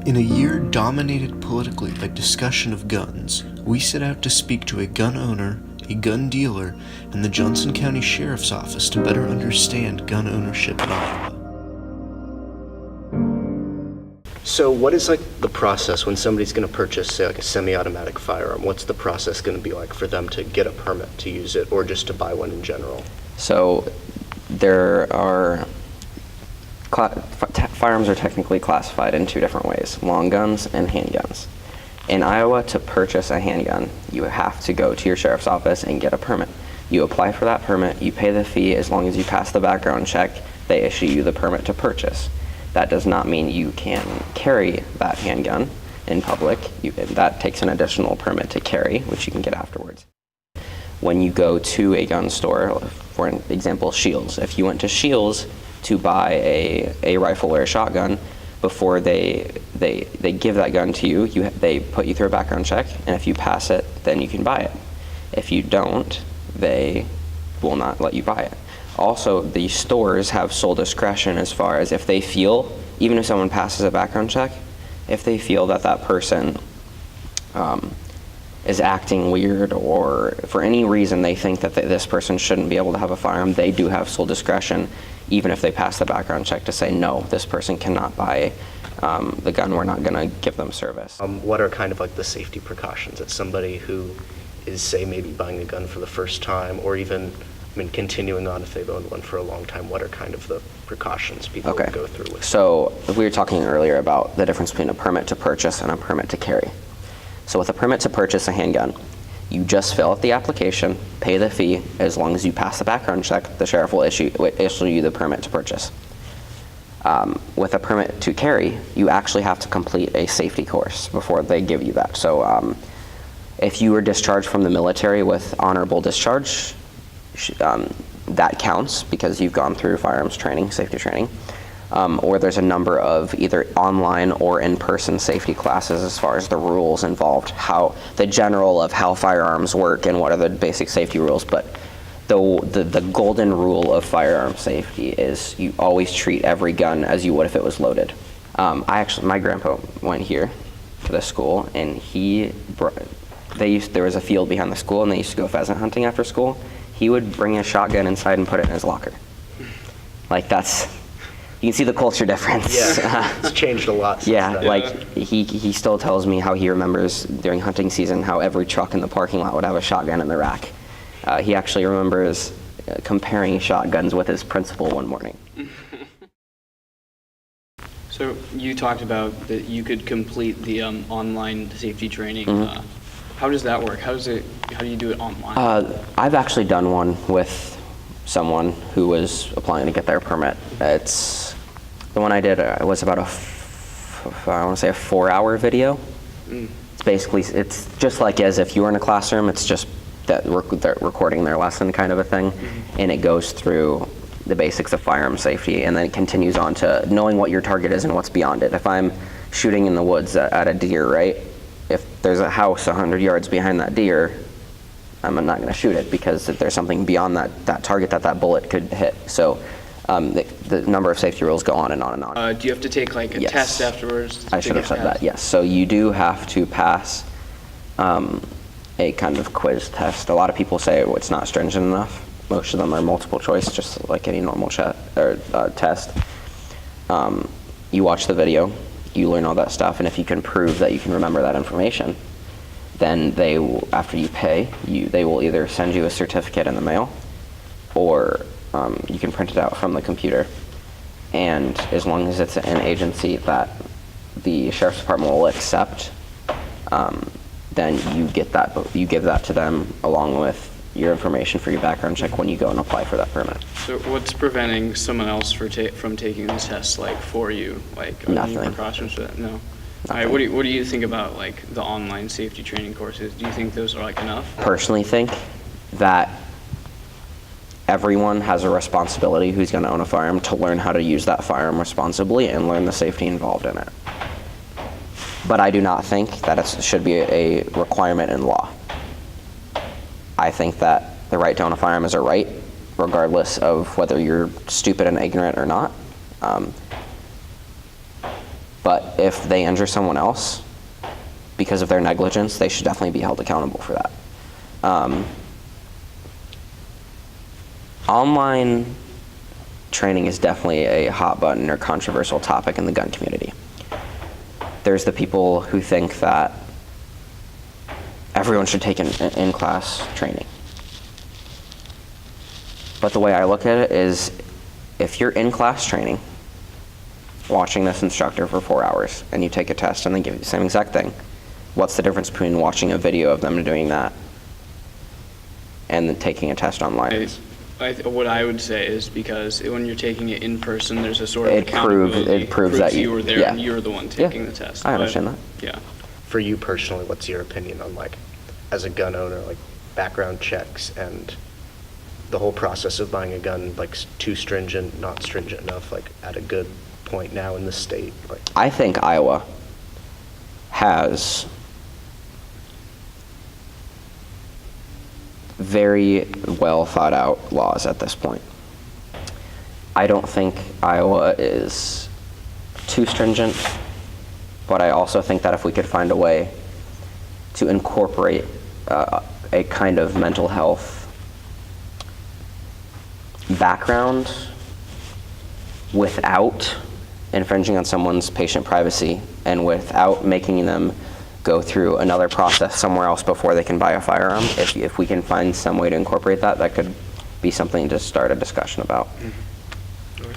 In a year dominated politically by discussion of guns, we set out to speak to a gun owner, a gun dealer, and the Johnson County Sheriff's Office to better understand gun ownership in Iowa. So what is the process when somebody's going to purchase, say, a semi-automatic firearm? What's the process going to be like for them to get a permit to use it or just to buy one in general? So there are firearms are technically classified in two different ways: long guns and handguns. In Iowa, to purchase a handgun, you have to go to your sheriff's office and get a permit. You apply for that permit, you pay the fee. As long as you pass the background check, they issue you the permit to purchase. That does not mean you can carry that handgun in public. That takes an additional permit to carry, which you can get afterwards. When you go to a gun store, for example, Shields, if you went to Shields to buy a rifle or a shotgun, before they give that gun to you, they put you through a background check, and if you pass it, then you can buy it. If you don't, they will not let you buy it. Also, the stores have sole discretion as far as if they feel, even if someone passes a background check, if they feel that that person is acting weird, or for any reason they think that this person shouldn't be able to have a firearm, they do have sole discretion, even if they pass the background check, to say, no, this person cannot buy the gun, we're not going to give them service. What are kind of the safety precautions that somebody who is, say, maybe buying a gun for the first time, or even, continuing on if they've owned one for a long time, what are kind of the precautions people would go through with? So we were talking earlier about the difference between a permit to purchase and a permit to carry. So with a permit to purchase a handgun, you just fill out the application, pay the fee. As long as you pass the background check, the sheriff will issue you the permit to purchase. With a permit to carry, you actually have to complete a safety course before they give you that. So if you were discharged from the military with honorable discharge, that counts because you've gone through firearms training, safety training. Or there's a number of either online or in-person safety classes as far as the rules involved, how the general of how firearms work and what are the basic safety rules. But the golden rule of firearm safety is you always treat every gun as you would if it was loaded. My grandpa went here to the school, and there was a field behind the school, and they used to go pheasant hunting after school. He would bring a shotgun inside and put it in his locker. You can see the culture difference. Yeah, it's changed a lot since then. He still tells me how he remembers during hunting season how every truck in the parking lot would have a shotgun in the rack. He actually remembers comparing shotguns with his principal one morning. So you talked about that you could complete the online safety training. Mm-hmm. How does that work? How do you do it online? I've actually done one with someone who was applying to get their permit. The one I did was about a 4-hour video. It's just like as if you were in a classroom. It's just that they're recording their lesson kind of a thing, and it goes through the basics of firearm safety, and then it continues on to knowing what your target is and what's beyond it. If I'm shooting in the woods at a deer, right? If there's a house 100 yards behind that deer, I'm not going to shoot it because there's something beyond that target that bullet could hit. So the number of safety rules go on and on and on. Do you have to take a test afterwards? I should have said that, yes. So you do have to pass a kind of quiz test. A lot of people say it's not stringent enough. Most of them are multiple choice, just like any normal test. You watch the video, you learn all that stuff, and if you can prove that you can remember that information, then after you pay, they will either send you a certificate in the mail, or you can print it out from the computer. And as long as it's an agency that the sheriff's department will accept, then you give that to them along with your information for your background check when you go and apply for that permit. So what's preventing someone else from taking the test for you? Nothing. Any precautions for that? No. All right, what do you think about the online safety training courses? Do you think those are enough? Personally think that everyone has a responsibility who's going to own a firearm to learn how to use that firearm responsibly and learn the safety involved in it. But I do not think that it should be a requirement in law. I think that the right to own a firearm is a right, regardless of whether you're stupid and ignorant or not. But if they injure someone else because of their negligence, they should definitely be held accountable for that. Online training is definitely a hot button or controversial topic in the gun community. There's the people who think that everyone should take an in-class training. But the way I look at it is, if you're in class training, watching this instructor for 4 hours, and you take a test and they give you the same exact thing, what's the difference between watching a video of them doing that and then taking a test online? What I would say is, because when you're taking it in person, there's a sort of It proves that you were there, yeah. and you're the one taking the test. I understand But, that. Yeah. For you personally, what's your opinion on, like, as a gun owner, like background checks and the whole process of buying a gun, like too stringent, not stringent enough, like at a good point now in the state? Like, I think Iowa has very well thought out laws at this point. I don't think Iowa is too stringent, but I also think that if we could find a way to incorporate a kind of mental health background without infringing on someone's patient privacy and without making them go through another process somewhere else before they can buy a firearm, if we can find some way to incorporate that, that could be something to start a discussion about.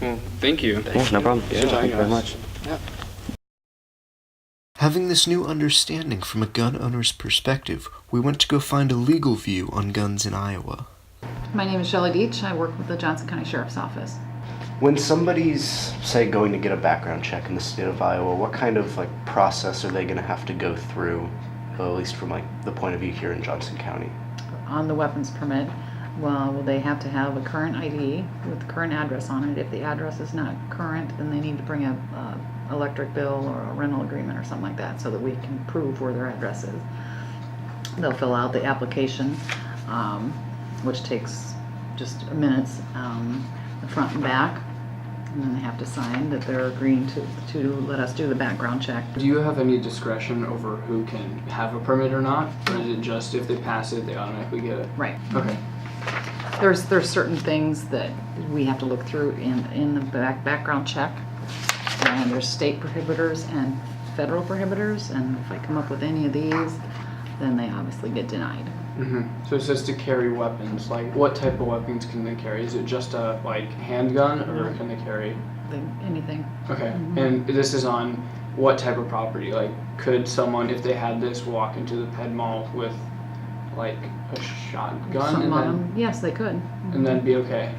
Well, thank you. Yeah, no problem. Yeah, Thank you very much. Yeah. Having this new understanding from a gun owner's perspective, we went to go find a legal view on guns in Iowa. My name is Shelley Deach. I work with the Johnson County Sheriff's Office. when somebody's, say, going to get a background check in the state of Iowa, what kind of like process are they going to have to go through, at least from like the point of view here in Johnson County? On the weapons permit, well, they have to have a current ID with the current address on it. If the address is not current, then they need to bring a electric bill or a rental agreement or something like that so that we can prove where their address is. They'll fill out the application, which takes just minutes, the front and back, and then they have to sign that they're agreeing to let us do the background check. Do you have any discretion over who can have a permit or not? Or is it just if they pass it, they automatically get it? Right. Okay. There's certain things that we have to look through in the background check, and there's state prohibitors and federal prohibitors, and if I come up with any of these, then they obviously get denied. Mm-hmm. So it says to carry weapons. Like, what type of weapons can they carry? Is it just a like handgun, or can they carry Anything. Okay. Mm-hmm. And this is on what type of property? Like, could someone, if they had this, walk into the Ped Mall with like a shotgun Some of them, yes, they could. and then be okay?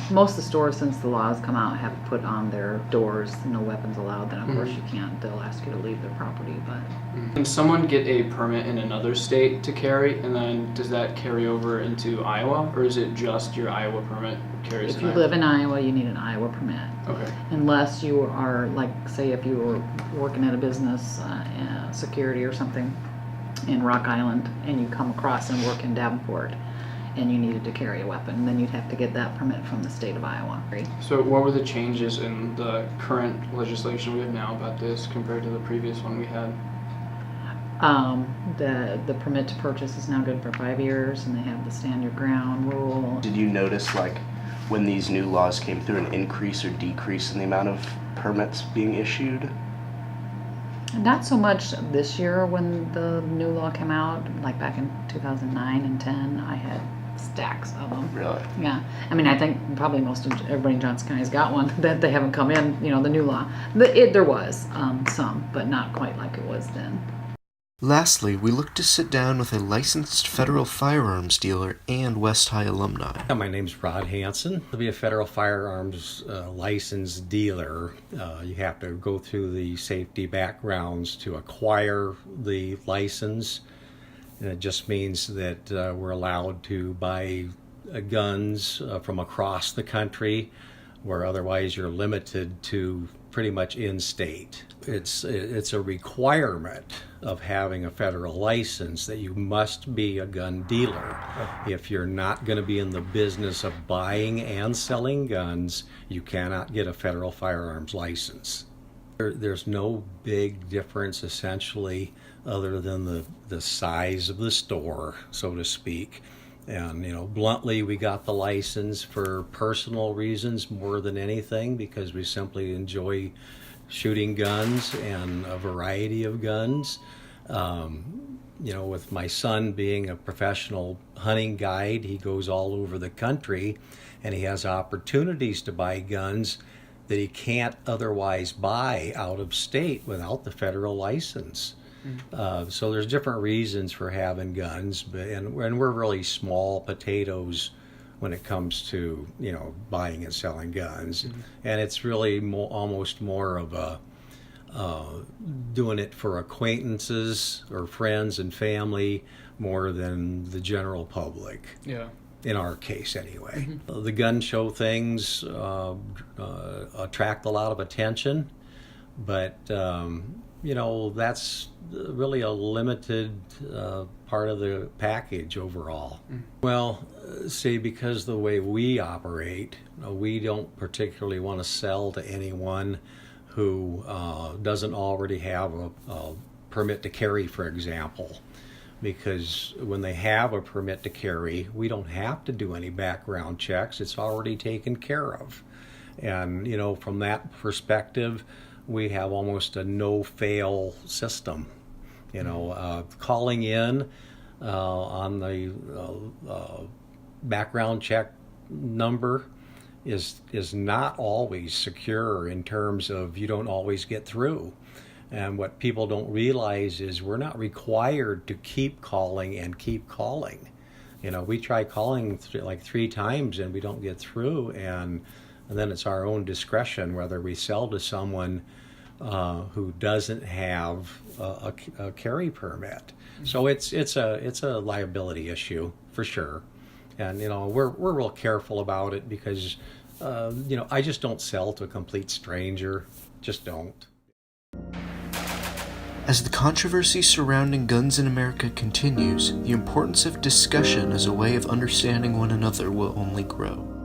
Most of the stores, since the laws come out, have put on their doors no weapons allowed. Then of course you can't. They'll ask you to leave their property, but Can someone get a permit in another state to carry, and then does that carry over into Iowa, or is it just your Iowa permit carries? if you live in Iowa, you need an Iowa permit. Okay. Unless you are, like, say if you were working at a business, security or something in Rock Island, and you come across and work in Davenport, and you needed to carry a weapon, then you'd have to get that permit from the state of Iowa. So what were the changes in the current legislation we have now about this compared to the previous one we had? The permit to purchase is now good for 5 years, and they have the stand your ground rule. Did you notice, like, when these new laws came through, an increase or decrease in the amount of permits being issued? Not so much this year when the new law came out, like back in 2009 and 10, I had stacks of them. Really? Yeah. I mean, I think probably most of everybody in Johnson County has got one that they haven't come in, you know, the new law. There was some, but not quite like it was then. Lastly, we looked to sit down with a licensed federal firearms dealer and West High alumni. My name's Rod Hansen. To be a federal firearms licensed dealer, you have to go through the safety backgrounds to acquire the license. And it just means that we're allowed to buy guns from across the country, where otherwise you're limited to pretty much in-state. It's a requirement of having a federal license that you must be a gun dealer. If you're not going to be in the business of buying and selling guns, you cannot get a federal firearms license. There's no big difference essentially other than the size of the store, so to speak. And, bluntly, we got the license for personal reasons more than anything, because we simply enjoy shooting guns and a variety of guns. With my son being a professional hunting guide, he goes all over the country and he has opportunities to buy guns that he can't otherwise buy out of state without the federal license. So there's different reasons for having guns, and we're really small potatoes when it comes to buying and selling guns, and it's really almost more of a doing it for acquaintances or friends and family more than the general public. Yeah. In our case, anyway. The gun show things attract a lot of attention, but that's really a limited part of the package overall. Well, see, because the way we operate, we don't particularly want to sell to anyone who doesn't already have a permit to carry, for example. Because when they have a permit to carry, we don't have to do any background checks. It's already taken care of. And, from that perspective, we have almost a no-fail system. Calling in on the background check number is not always secure in terms of you don't always get through. And what people don't realize is we're not required to keep calling and keep calling. We try calling like 3 times and we don't get through, and then it's our own discretion whether we sell to someone who doesn't have a carry permit. So it's a liability issue for sure, and we're real careful about it because I just don't sell to a complete stranger. Just don't. As the controversy surrounding guns in America continues, the importance of discussion as a way of understanding one another will only grow.